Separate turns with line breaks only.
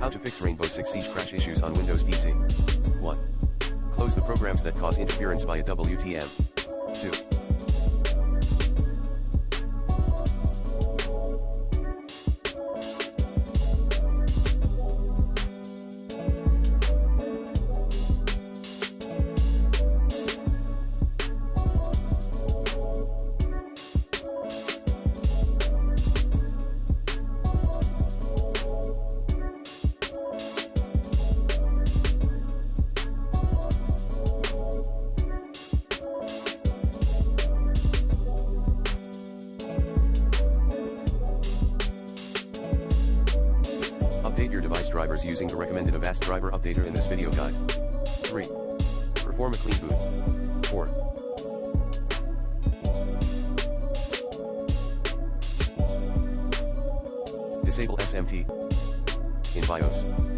How to fix Rainbow Six Siege crash issues on Windows PC. 1. Close the programs that cause interference via WTM. 2. Update your device drivers using the recommended Avast driver updater in this video guide. 3. Perform a clean boot. 4. Disable SMT in BIOS.